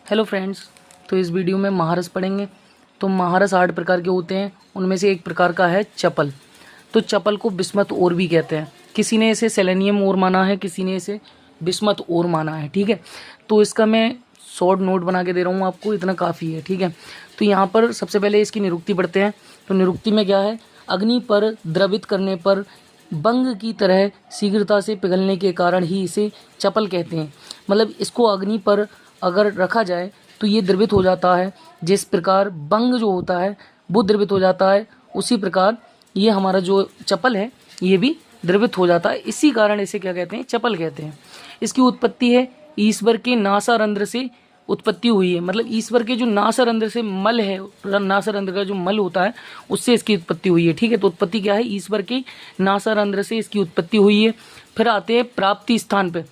Hello friends, तो इस video में महारस पढ़ेंगे। तो महारस 8 प्रकार के होते हैं, उनमें से एक प्रकार का है चपल। तो चपल को बिस्मत और भी कहते हैं। किसी ने इसे सेलेनियम और माना है, किसी ने इसे बिस्मत और माना है। ठीक है, तो इसका मैं शॉर्ट नोट बना के दे रहा हूँ आपको, इतना काफ़ी है। ठीक है, तो यहाँ पर सबसे पहले इसकी निरुक्ति पढ़ते हैं। तो निरुक्ति में क्या है, अग्नि पर द्रवित करने पर बंग की तरह शीघ्रता से पिघलने के कारण ही इसे चपल कहते हैं। मतलब इसको अग्नि पर अगर रखा जाए तो ये द्रवित हो जाता है। जिस प्रकार बंग जो होता है वो द्रवित हो जाता है, उसी प्रकार ये हमारा जो चपल है ये भी द्रवित हो जाता है। इसी कारण इसे क्या कहते हैं, चपल कहते हैं। इसकी उत्पत्ति है ईश्वर के नासारंध्र से उत्पत्ति हुई है। मतलब ईश्वर के जो नासारंध्र से मल है, नासारंध्र का जो मल होता है उससे इसकी उत्पत्ति हुई है। ठीक है, तो उत्पत्ति क्या है, ईश्वर के नासारंध्र से इसकी उत्पत्ति हुई है। फिर आते हैं प्राप्ति स्थान पे।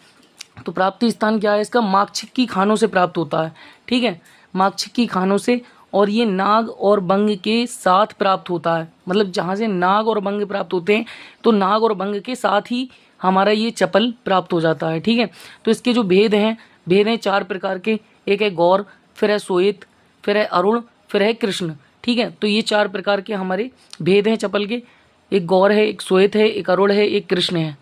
तो प्राप्ति स्थान क्या है इसका, माक्षिक की खानों से प्राप्त होता है। ठीक है, माक्षिक की खानों से, और ये नाग और बंग के साथ प्राप्त होता है। मतलब जहाँ से नाग और बंग प्राप्त होते हैं तो नाग और बंग के साथ ही हमारा ये चपल प्राप्त हो जाता है। ठीक है, तो इसके जो भेद हैं 4 प्रकार के। एक है गौर, फिर है श्वेत, फिर है अरुण, फिर है कृष्ण। ठीक है, तो ये 4 प्रकार के हमारे भेद हैं चपल के। एक गौर है, एक श्वेत है, एक अरुण है, एक कृष्ण है।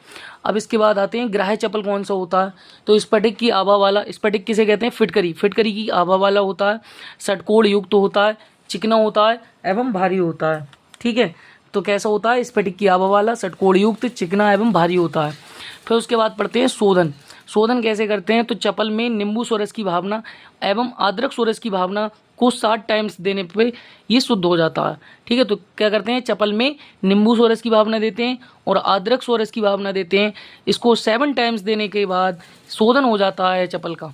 अब इसके बाद आते हैं ग्राह्य चपल कौन सा होता है। तो स्फटिक की आभा वाला, स्फटिक किसे कहते हैं, फिटकरी, फिटकरी की आभा वाला होता है, षटकोण युक्त होता है, चिकना होता है एवं भारी होता है। ठीक है, तो कैसा होता है, स्फटिक की आभा वाला, षटकोण युक्त, चिकना एवं भारी होता है। फिर उसके बाद पढ़ते हैं शोधन। शोधन कैसे करते हैं, तो चपल में नींबू सोरस की भावना एवं अदरक सोरस की भावना को 7 टाइम्स देने पे ये शुद्ध हो जाता है। ठीक है, तो क्या करते हैं, चपल में नींबू सोरस की भावना देते हैं और अदरक सोरस की भावना देते हैं। इसको 7 टाइम्स देने के बाद शोधन हो जाता है चपल का।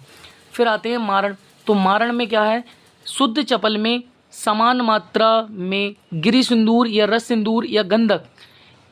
फिर आते हैं मारण। तो मारण में क्या है, शुद्ध चपल में समान मात्रा में गिरि सिंदूर या रस सिंदूर या गंधक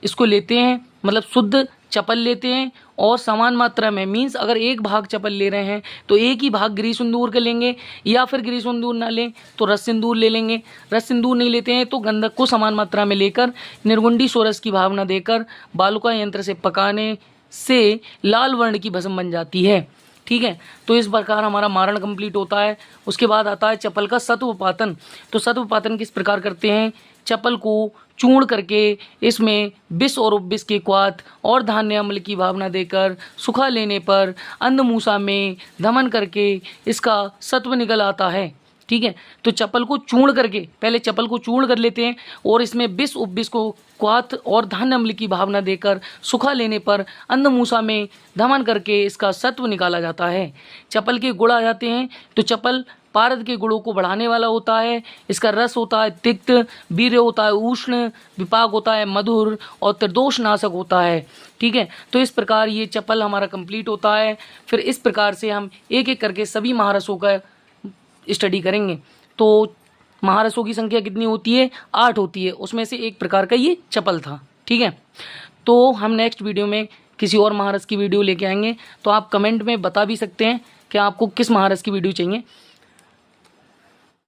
इसको लेते हैं। मतलब शुद्ध चपल लेते हैं और समान मात्रा में, मीन्स अगर एक भाग चपल ले रहे हैं तो एक ही भाग गिरि सिंदूर का लेंगे, या फिर गिरि सिंदूर ना लें तो रस सिंदूर ले लेंगे। रस सिंदूर नहीं लेते हैं तो गंधक को समान मात्रा में लेकर निर्गुंडी सोरस की भावना देकर बालुका यंत्र से पकाने से लाल वर्ण की भस्म बन जाती है। ठीक है, तो इस प्रकार हमारा मारण कंप्लीट होता है। उसके बाद आता है चपल का सत्वपातन। तो सत्वपातन किस प्रकार करते हैं, चपल को चूर्ण करके इसमें विष और उपविष के क्वाथ और धान्य अम्ल की भावना देकर सुखा लेने पर अंधमूसा में दमन करके इसका सत्व निकल आता है। ठीक है, तो चपल को चूर्ण करके, पहले चपल को चूर्ण कर लेते हैं और इसमें विष उपविष को क्वाथ और धान्य अम्ल की भावना देकर सुखा लेने पर अंधमूसा में दमन करके इसका सत्व निकाला जाता है। चपल के गुण आ जाते हैं। तो चपल पारद के गुणों को बढ़ाने वाला होता है। इसका रस होता है तिक्त, वीर्य होता है उष्ण, विपाक होता है मधुर और त्रिदोष नाशक होता है। ठीक है, तो इस प्रकार ये चपल हमारा कंप्लीट होता है। फिर इस प्रकार से हम एक एक करके सभी महारसों का स्टडी करेंगे। तो महारसों की संख्या कितनी होती है, 8 होती है। उसमें से एक प्रकार का ये चपल था। ठीक है, तो हम नेक्स्ट वीडियो में किसी और महारस की वीडियो लेके आएंगे। तो आप कमेंट में बता भी सकते हैं कि आपको किस महारस की वीडियो चाहिए।